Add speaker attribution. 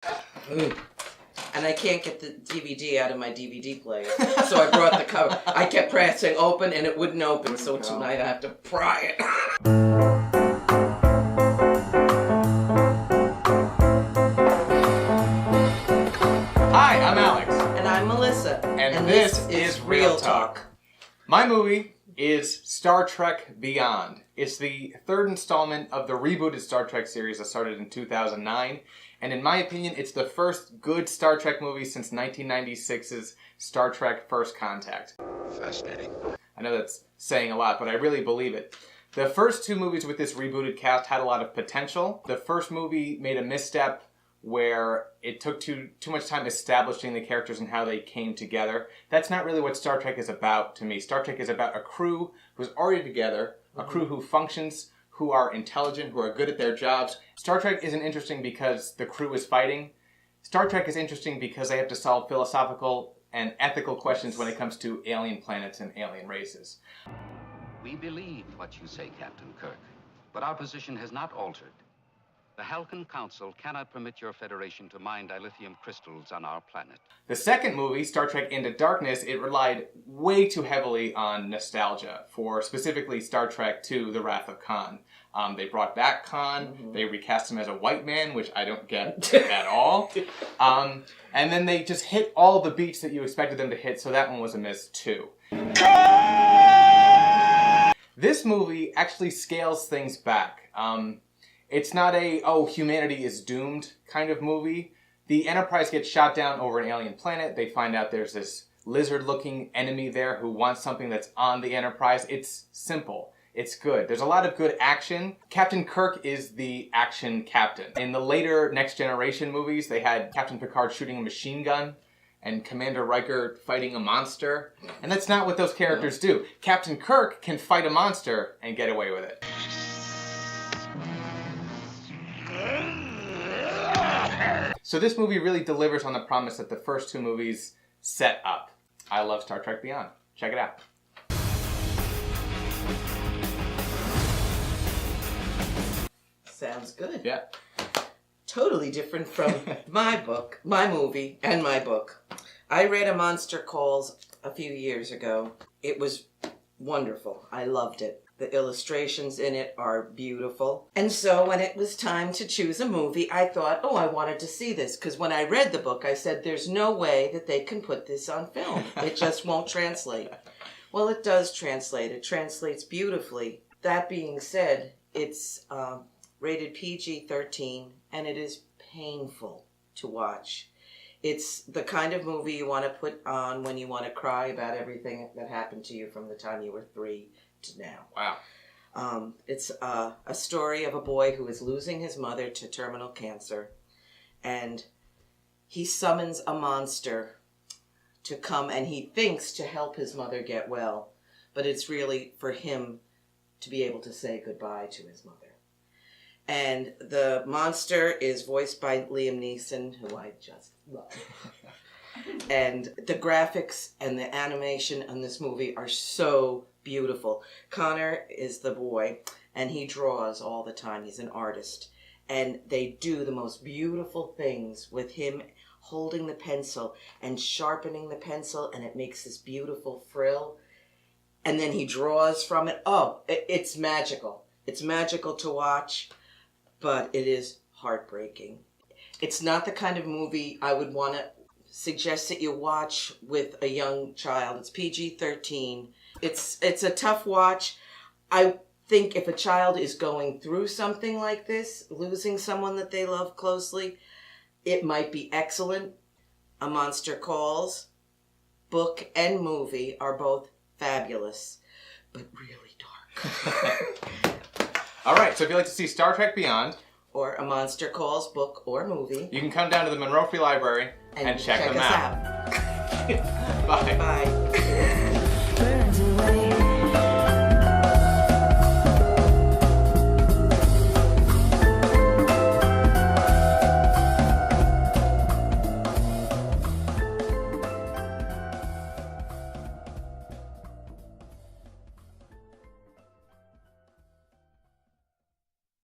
Speaker 1: Mm. And I can't get the DVD out of my DVD player, so I brought the cover. I kept pressing open and it wouldn't open, so tonight I have to pry it.
Speaker 2: Hi, I'm Alex.
Speaker 1: And I'm Melissa.
Speaker 2: And this is Real Talk. My movie is Star Trek Beyond. It's the third installment of the rebooted Star Trek series that started in 2009. And in my opinion, it's the first good Star Trek movie since 1996's Star Trek First Contact.
Speaker 3: Fascinating.
Speaker 2: I know that's saying a lot, but I really believe it. The first two movies with this rebooted cast had a lot of potential. The first movie made a misstep where it took too much time establishing the characters and how they came together. That's not really what Star Trek is about to me. Star Trek is about a crew who's already together, a crew who functions, who are intelligent, who are good at their jobs. Star Trek isn't interesting because the crew is fighting. Star Trek is interesting because they have to solve philosophical and ethical questions when it comes to alien planets and alien races.
Speaker 4: We believe what you say, Captain Kirk, but our position has not altered. The Halcyon Council cannot permit your Federation to mine dilithium crystals on our planet.
Speaker 2: The second movie, Star Trek Into Darkness, it relied way too heavily on nostalgia for specifically Star Trek II, The Wrath of Khan. They brought back Khan, they recast him as a white man, which I don't get at all. And then they just hit all the beats that you expected them to hit, so that one was a miss too. This movie actually scales things back. It's not a, oh, humanity is doomed kind of movie. The Enterprise gets shot down over an alien planet. They find out there's this lizard-looking enemy there who wants something that's on the Enterprise. It's simple. It's good. There's a lot of good action. Captain Kirk is the action captain. In the later Next Generation movies, they had Captain Picard shooting a machine gun and Commander Riker fighting a monster. And that's not what those characters do. Captain Kirk can fight a monster and get away with it. So this movie really delivers on the promise that the first two movies set up. I love Star Trek Beyond. Check it out.
Speaker 1: Sounds good.
Speaker 2: Yeah.
Speaker 1: Totally different from my movie, and my book. I read A Monster Calls a few years ago. It was wonderful. I loved it. The illustrations in it are beautiful. And so when it was time to choose a movie, I thought, oh, I wanted to see this. Because when I read the book, I said, there's no way that they can put this on film. It just won't translate. Well, it does translate. It translates beautifully. That being said, it's rated PG-13, and it is painful to watch. It's the kind of movie you want to put on when you want to cry about everything that happened to you from the time you were 3 to now.
Speaker 2: Wow.
Speaker 1: It's a story of a boy who is losing his mother to terminal cancer, and he summons a monster to come, and he thinks to help his mother get well, but it's really for him to be able to say goodbye to his mother. And the monster is voiced by Liam Neeson, who I just love. And the graphics and the animation in this movie are so beautiful. Connor is the boy, and he draws all the time. He's an artist. And they do the most beautiful things with him holding the pencil and sharpening the pencil, and it makes this beautiful frill. And then he draws from it. Oh, it's magical. It's magical to watch, but it is heartbreaking. It's not the kind of movie I would want to suggest that you watch with a young child. It's PG-13. It's a tough watch. I think if a child is going through something like this, losing someone that they love closely, it might be excellent. A Monster Calls, book and movie are both fabulous, but really dark.
Speaker 2: All right, so if you'd like to see Star Trek Beyond,
Speaker 1: or A Monster Calls, book or movie,
Speaker 2: you can come down to the Monroe Free Library and check them
Speaker 1: us
Speaker 2: out.
Speaker 1: out.
Speaker 2: Bye.
Speaker 1: Bye.